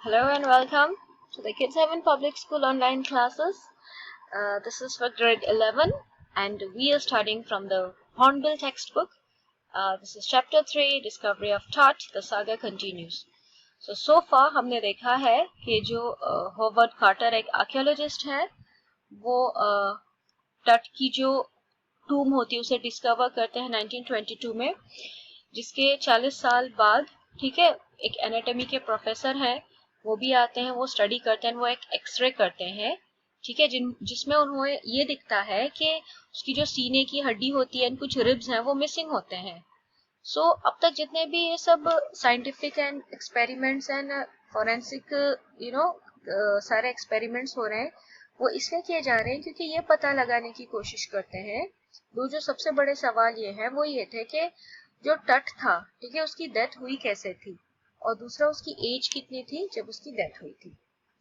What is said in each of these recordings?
Hello and welcome to the Kids Heaven Public School online classes. This is for grade 11 and we are studying from the Hornbill textbook. This is chapter 3, Discovery of Tut. The saga continues. So far हमने देखा है कि जो Howard Carter एक archaeologist है, वो तट की जो टूम होती है उसे डिस्कवर करते हैं 1922 में, जिसके 40 साल बाद, ठीक है, एक एनाटॉमी के प्रोफेसर हैं, वो भी आते हैं, वो स्टडी करते हैं, वो एक एक्सरे करते हैं, ठीक है, जिसमें उन्हें ये दिखता है कि उसकी जो सीने की हड्डी होती है, कुछ रिब्स हैं, वो मिसिंग होते हैं. अब तक जितने भी ये सब scientific and experiments and forensic सारे एक्सपेरिमेंट्स हो रहे हैं, वो इसलिए किए जा रहे हैं क्योंकि ये पता लगाने की कोशिश करते हैं. जो सबसे बड़े सवाल ये है वो ये थे कि जो टट था, ठीक है, उसकी डेथ हुई कैसे थी, और दूसरा उसकी एज कितनी थी जब उसकी डेथ हुई थी.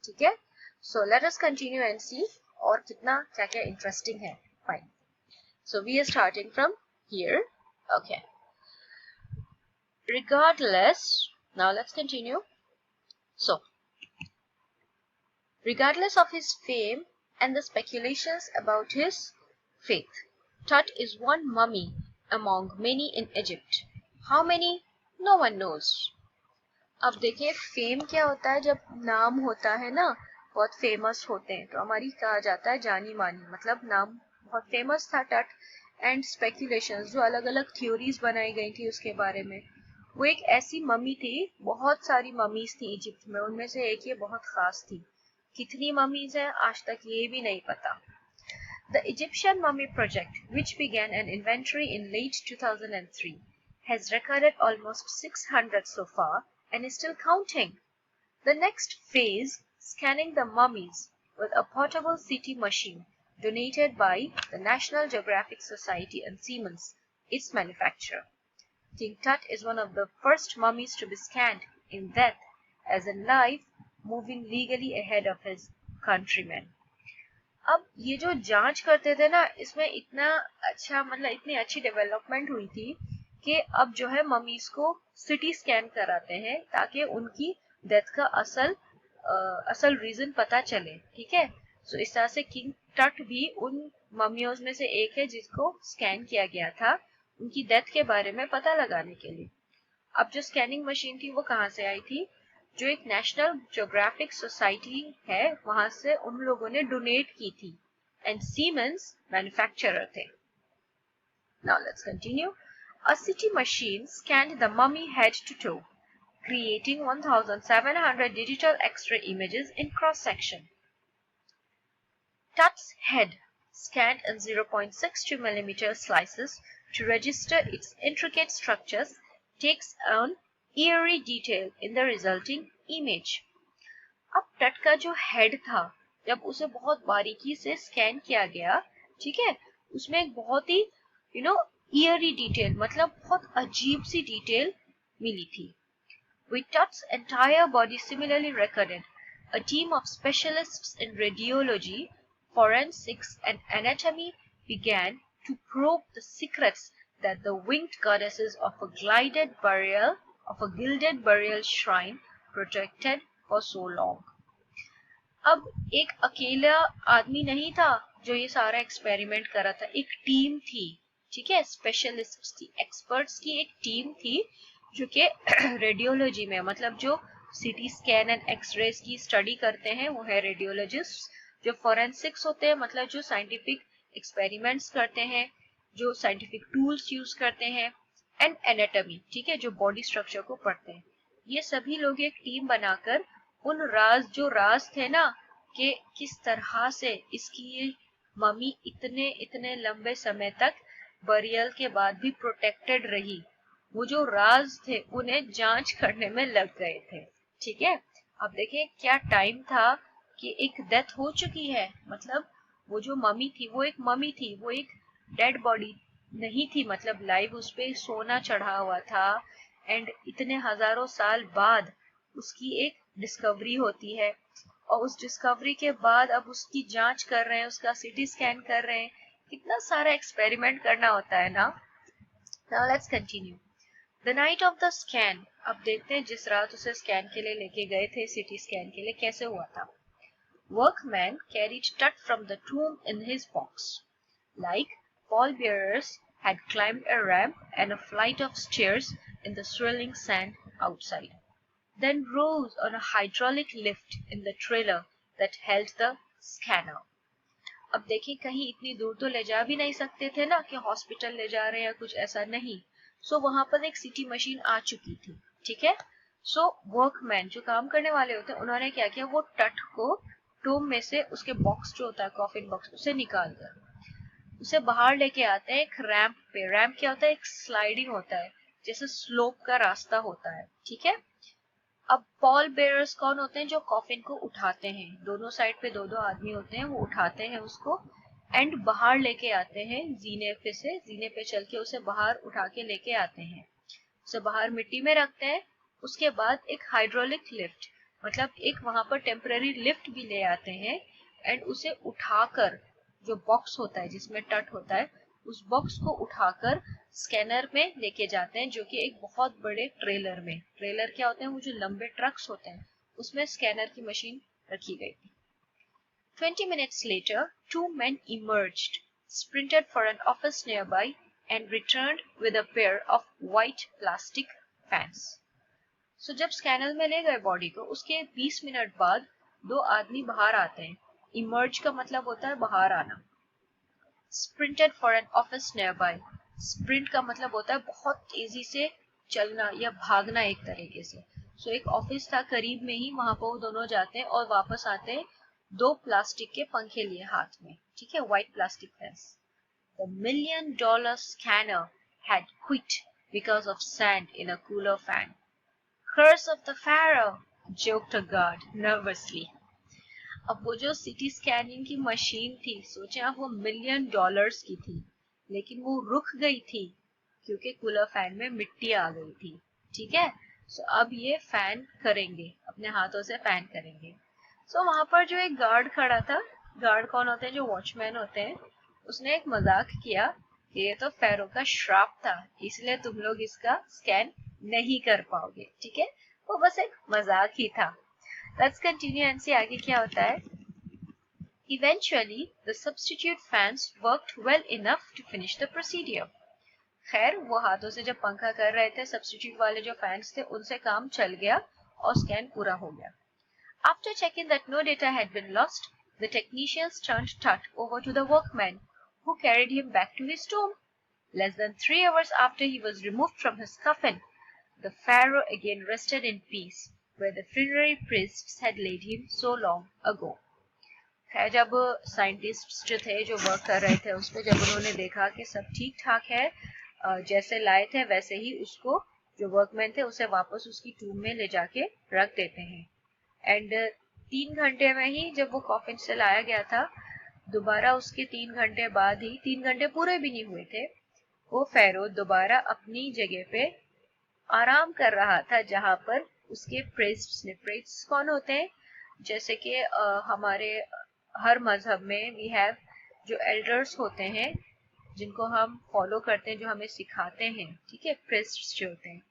ठीक है, so let us continue and see और कितना क्या क्या इंटरेस्टिंग है. Fine, so we are starting from here. Okay, regardless, now let's continue. So regardless of his fame and the speculations about his faith, Tut is one mummy among many in Egypt. How many? No one knows. अब देखिए, fame क्या होता है. जब नाम होता है ना, बहुत फेमस होते हैं, तो हमारी कहा जाता है जानी मानी, मतलब नाम बहुत फेमस था टट. एंड स्पेक्यूलेशंस, जो अलग अलग थ्योरीज बनाई गई थी उसके बारे में, वो एक ऐसी मम्मी थी. बहुत सारी मम्मीज थी इजिप्ट में, उनमें से एक ये बहुत खास थी. कितनी मम्मीज हैं आज तक ये भी नहीं पता. The Egyptian Mummy Project, which began an inventory in late 2003, has recorded almost 600 so far and is still counting. The next phase, scanning the mummies with a portable CT machine donated by the National Geographic Society and Siemens, its manufacturer. King Tut is one of the first mummies to be scanned in death, as in life, moving legally ahead of his countrymen. अब ये जो जांच करते थे ना, इसमें इतना अच्छा, मतलब इतनी अच्छी डेवलपमेंट हुई थी कि अब जो है ममीज को सिटी स्कैन कराते हैं ताकि उनकी डेथ का असल रीजन पता चले. ठीक है, सो इस तरह से किंग टट भी उन ममियों में से एक है जिसको स्कैन किया गया था उनकी डेथ के बारे में पता लगाने के लिए. अब जो स्कैनिंग मशीन थी वो कहाँ से आई थी? जो एक नेशनल ज्योग्राफिक सोसाइटी है, वहां से उन लोगों ने डोनेट की थी, एंड सीमेंस मैन्युफैक्चरर थे. Now let's continue. A CT machine scanned the mummy head to toe, creating 1,700 digital X-ray images in cross-section. Tut's head, scanned in 0.62 mm slices to register its intricate structures, takes on eerie detail in the resulting image. अब टट का जो head था, जब उसे बहुत बारीकी से स्कैन किया गया, ठीक है, उसमें एक बहुत ही eerie डिटेल, मतलब बहुत अजीब सी डिटेल मिली थी. With Tut's entire body similarly recorded, a team of specialists in radiology, forensics and anatomy began to probe the secrets that the winged goddesses of a gilded burial shrine protected for so long. अब एक अकेला आदमी नहीं था जो ये सारा experiment कर रहा था, एक टीम थी. ठीक है, स्पेशलिस्ट थी, एक्सपर्ट्स की एक टीम थी जो कि रेडियोलॉजी में, मतलब जो सीटी स्कैन एंड एक्सरेज की स्टडी करते हैं वो है रेडियोलॉजिस्ट. जो फॉरेंसिक्स होते हैं, मतलब जो साइंटिफिक एक्सपेरिमेंट्स करते हैं, जो साइंटिफिक टूल्स यूज करते हैं, एंड एनाटॉमी, ठीक है, जो बॉडी स्ट्रक्चर को पढ़ते हैं. ये सभी लोग एक टीम बनाकर उन राज थे ना, कि किस तरह से इसकी ये मम्मी इतने लंबे समय तक बरियल के बाद भी प्रोटेक्टेड रही, वो जो राज थे उन्हें जांच करने में लग गए थे. ठीक है, अब देखिए क्या टाइम था कि एक डेथ हो चुकी है, मतलब वो जो मम्मी थी वो एक मम्मी थी, वो एक डेड बॉडी नहीं थी, मतलब लाइव उस पे सोना चढ़ा हुआ था, एंड इतने हजारों साल बाद उसकी एक डिस्कवरी होती है, और उस डिस्कवरी के बाद अब उसकी जांच कर रहे हैं, उसका सीटी स्कैन कर रहे हैं. कितना सारा एक्सपेरिमेंट करना होता है ना. Now let's continue. The night of the scan, अब देखते हैं जिस रात उसे स्कैन के लिए लेके गए थे, सिटी स्कैन के लिए, कैसे हुआ था. वर्कमैन कैरीड टट from the टूम in his box, like pallbearers had climbed a ramp and a flight of stairs in the swirling sand outside, then rose on a hydraulic lift in the trailer that held the scanner. अब देखिए, कहीं इतनी दूर तो ले जा भी नहीं सकते थे ना कि हॉस्पिटल ले जा रहे हैं या कुछ ऐसा नहीं. सो वहां पर एक सिटी मशीन आ चुकी थी. ठीक है. सो वर्कमैन जो काम करने वाले होते हैं, उन्होंने क्या किया, वो टट को टूम में से उसके बॉक्स जो होता है, कॉफिन बॉक्स, उसे निकाल कर उसे बाहर लेके आते हैं एक रैंप पे. रैंप क्या होता है, एक स्लाइडिंग होता है, जैसे स्लोप का रास्ता होता है. ठीक है. अब पॉल बेयर्स कौन होते हैं, जो कॉफिन को उठाते हैं. दोनों साइड पे दो दो आदमी होते हैं, वो उठाते हैं उसको एंड बाहर लेके आते हैं जीने पे से. जीने पे चल के उसे बाहर उठा के लेके आते हैं, उसे बाहर मिट्टी में रखते हैं. उसके बाद एक हाइड्रोलिक लिफ्ट, मतलब एक वहां पर टेम्पररी लिफ्ट भी ले आते हैं एंड उसे उठाकर, जो बॉक्स होता है जिसमें टट होता है, उस बॉक्स को उठाकर स्कैनर में लेके जाते हैं, जो कि एक बहुत बड़े ट्रेलर में. ट्रेलर क्या होते हैं, वो जो लंबे ट्रक्स होते हैं, उसमें स्कैनर की मशीन रखी गई थी. 20 minutes later, two men emerged, sprinted for an office nearby, and returned with a pair of white plastic fans. So जब स्कैनर में ले गए बॉडी को, उसके 20 मिनट बाद दो आदमी बाहर आते हैं. इमर्ज का मतलब होता है बाहर आना. Sprinted for an office nearby, sprint का मतलब होता है बहुत तेजी से चलना या भागना एक तरीके से. सो एक ऑफिस था करीब में ही, वहां पर वो दोनों जाते हैं और वापस आते हैं दो प्लास्टिक के पंखे लिए हाथ में. ठीक है, white plastic fans. The $1 million scanner had quit because of sand in a cooler fan. Curse of the pharaoh, joked a guard nervously. अब वो जो सिटी स्कैनिंग की मशीन थी, सोचे आप, वो $1 million की थी, लेकिन वो रुक गई थी क्योंकि कूलर फैन में मिट्टी आ गई थी. ठीक है. सो अब ये फैन करेंगे, अपने हाथों से फैन करेंगे. सो वहां पर जो एक गार्ड खड़ा था, गार्ड कौन होते हैं, जो वॉचमैन होते हैं, उसने एक मजाक किया कि ये तो फेरो का श्राप था, इसलिए तुम लोग इसका स्कैन नहीं कर पाओगे. ठीक है, वो बस एक मजाक ही था. लेट्स कंटिन्यू एंड सी आगे क्या होता है. Eventually, the substitute fans worked well enough to finish the procedure. खैर, वो हाथों से जब पंखा कर रहे थे, सब्स्टिट्यूट वाले जो फैंस थे, उनसे काम चल गया और स्कैन पूरा हो गया. After checking that no data had been lost, the technicians turned Tut over to the workman, who carried him back to his tomb. Less than 3 hours after he was removed from his coffin, the pharaoh again rested in peace, where the funerary priests had laid him so long ago. खैर, जब scientists जो थे, जो work कर रहे थे उस पर, जब उन्होंने देखा कि सब ठीक ठाक है, जैसे लाए थे वैसे ही उसको, जो वर्कमैन थे, उसे वापस उसकी टूम में ले जाके रख देते हैं. एंड 3 घंटे में ही, जब वो कॉफिन से लाया गया था, दोबारा उसके 3 घंटे बाद ही, 3 घंटे पूरे भी नहीं हुए थे, वो फेरो दोबारा अपनी जगह पे आराम कर रहा था, जहां पर उसके प्रीस्ट्स ने. प्रीस्ट्स कौन होते हैं, जैसे कि हमारे हर मजहब में वी हैव जो एल्डर्स होते हैं, जिनको हम फॉलो करते हैं, जो हमें सिखाते हैं. ठीक है, प्रीस्ट्स जो होते हैं,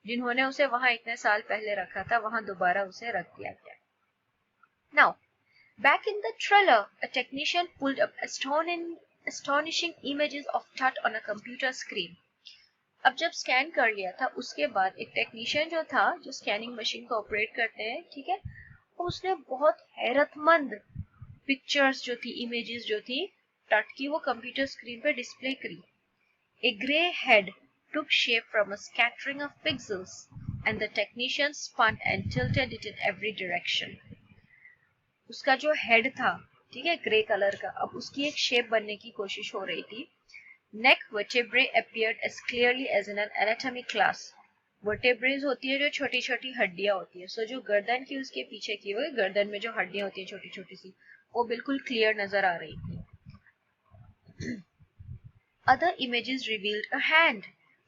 जिन्होंने उसे वहां इतने साल पहले रखा था, वहां दोबारा उसे रख दिया गया. Now back in the trailer, a technician pulled up astonishing images of Tut on a computer screen. अब जब स्कैन कर लिया था, उसके बाद एक टेक्नीशियन जो था, जो स्कैनिंग मशीन को ऑपरेट करते हैं, ठीक है, उसने बहुत हैरतमंद पिक्चर्स जो थी, इमेजेस जो थी टट की, वो कंप्यूटर स्क्रीन पे डिस्प्ले करी. A grey head took shape from a scattering of pixels, and the technician spun and tilted it in every direction. उसका जो हेड था, ठीक है, ग्रे कलर का, अब उसकी एक शेप बनने की कोशिश हो रही थी. Neck vertebrae appeared as clearly as in an anatomy class. वर्टेब्रेज होती है जो छोटी छोटी हड्डियां होती है. सो जो गर्दन की उसके पीछे की हुई, गर्दन में जो हड्डियां होती है छोटी छोटी सी, वो बिल्कुल क्लियर नजर आ रही थी. Other images revealed a hand,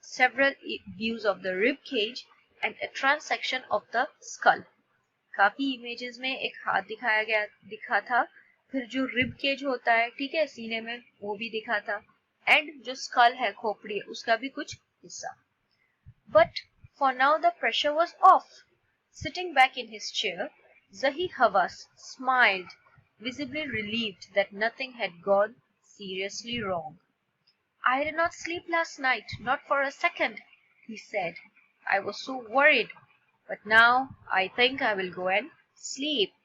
several views of the rib cage, and a transection of the skull. काफी इमेजेस में एक हाथ दिखा था, फिर जो रिब केज होता है, ठीक है, सीने में, वो भी दिखा था, एंड जो स्कल है, खोपड़ी है, उसका भी कुछ हिस्सा. But for now the pressure was off. Sitting back in his chair, Zahi Hawass smiled, visibly relieved that nothing had gone seriously wrong. "I did not sleep last night, not for a second," he said. "I was so worried. But now I think I will go and sleep."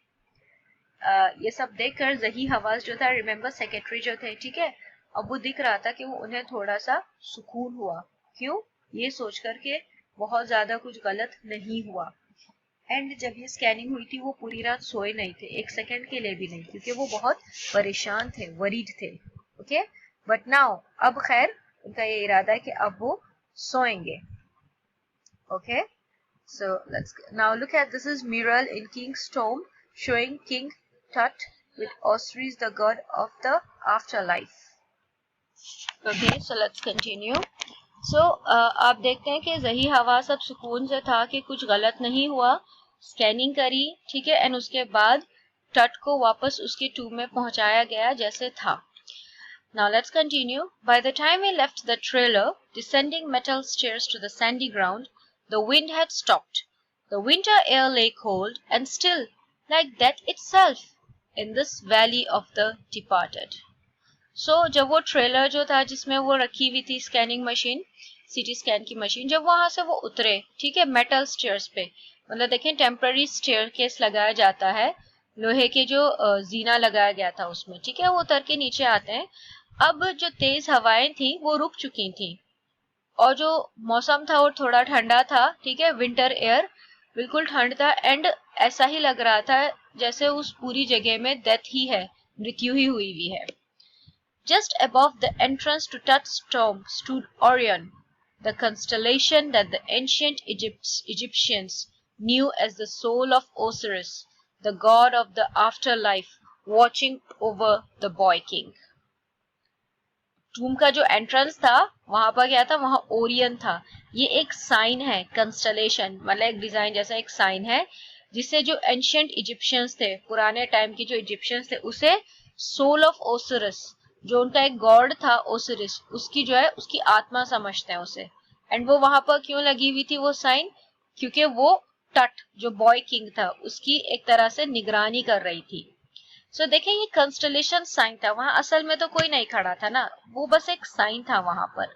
ये सब देखकर जही हवास जो था, remember secretary जो थे, ठीक है, अब वो दिख रहा था कि वो उन्हें थोड़ा सा सुकून हुआ। क्यों? ये सोच कर के बहुत ज्यादा कुछ गलत नहीं हुआ। एंड जब ये स्कैनिंग हुई थी वो पूरी रात सोए नहीं थे, एक सेकंड के लिए भी नहीं, क्योंकि वो बहुत परेशान थे, वरीड थे। ओके, बट नाउ अब खैर उनका ये इरादा है कि अब वो सोएंगे। Okay, so let's now look at this is mural in King's Tomb showing King Tut with Osiris, the god of the afterlife. Okay, so let's continue. So आप देखते हैं कि ज़ही हवास अब सुकून से था कि कुछ गलत नहीं हुआ, स्कैनिंग करी, ठीक है, एंड उसके बाद टट को वापस उसके टूम में पहुंचाया गया जैसे था। Now let's continue. By the time we left the trailer, descending metal stairs to the sandy ground, the wind had stopped. The winter air lay cold and still, like death itself, in this valley of the departed. So जब वो trailer जो था जिसमें वो रखी हुई थी scanning machine, CT scan की मशीन, जब वहां से वो उतरे, ठीक है, मेटल स्टेयर्स पे, मतलब देखें टेम्पररी स्टेयर केस लगाया जाता है, लोहे के जो जीना लगाया गया था उसमें, ठीक है, वो उतर के नीचे आते हैं। अब जो तेज हवाएं थी वो रुक चुकी थी और जो मौसम था वो थोड़ा ठंडा था, ठीक है, विंटर एयर बिल्कुल ठंड था एंड ऐसा ही लग रहा था जैसे उस पूरी जगह में डेथ ही है, मृत्यु ही हुई है। Just above the entrance to Tut's tomb stood Orion, the constellation that the ancient Egyptians knew as the soul of Osiris, the god of the afterlife, watching over the boy king. टूम का जो entrance था वहां पर क्या था, वहां Orion था। ये एक साइन है, कंस्टलेशन मतलब एक डिजाइन जैसा एक साइन है, जिससे जो एंशियंट इजिप्शियंस थे, पुराने टाइम के जो इजिप्शियंस थे, उसे सोल ऑफ ओसिरिस, जो उनका एक गॉड था ओसिरिस, उसकी जो है उसकी आत्मा समझते हैं उसे। एंड वो वहां पर क्यों लगी हुई थी वो साइन? क्योंकि वो टट जो बॉय किंग था उसकी एक तरह से निगरानी कर रही थी। सो देखें ये कंस्टलेशन साइन था, वहां असल में तो कोई नहीं खड़ा था ना, वो बस एक साइन था वहां पर।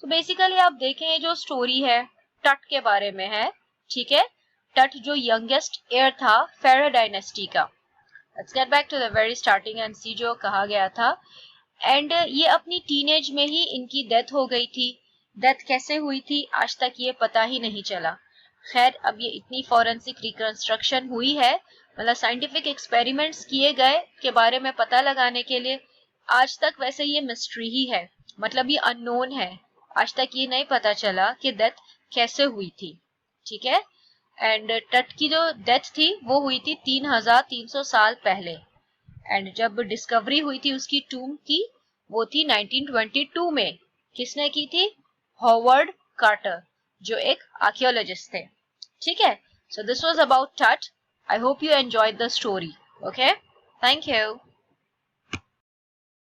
तो बेसिकली आप देखें ये जो स्टोरी है टट के बारे में है, ठीक है, टट जो यंगेस्ट एयर था फेरो डायनेस्टी का। Let's get back to the very starting and see जो कहा गया था। एंड ये अपनी टीनेज में ही इनकी डेथ हो गई थी। डेथ कैसे हुई थी आज तक ये पता ही नहीं चला। खैर अब ये इतनी फॉरेंसिक रिकंस्ट्रक्शन हुई है, मतलब साइंटिफिक एक्सपेरिमेंट्स किए गए के बारे में पता लगाने के लिए, आज तक वैसे ये मिस्ट्री ही है, मतलब ये अननोन है, आज तक ये नहीं पता चला कि डेथ कैसे हुई थी, ठीक है। एंड टट की जो डेथ थी वो हुई थी 3300 साल पहले, एंड जब डिस्कवरी हुई थी उसकी टूम की वो थी 1922 में। किसने की थी? हॉवर्ड कार्टर, जो एक आर्कियोलॉजिस्ट थे, ठीक है। सो दिस वाज अबाउट टट। I hope you enjoyed the story. Okay? Thank you.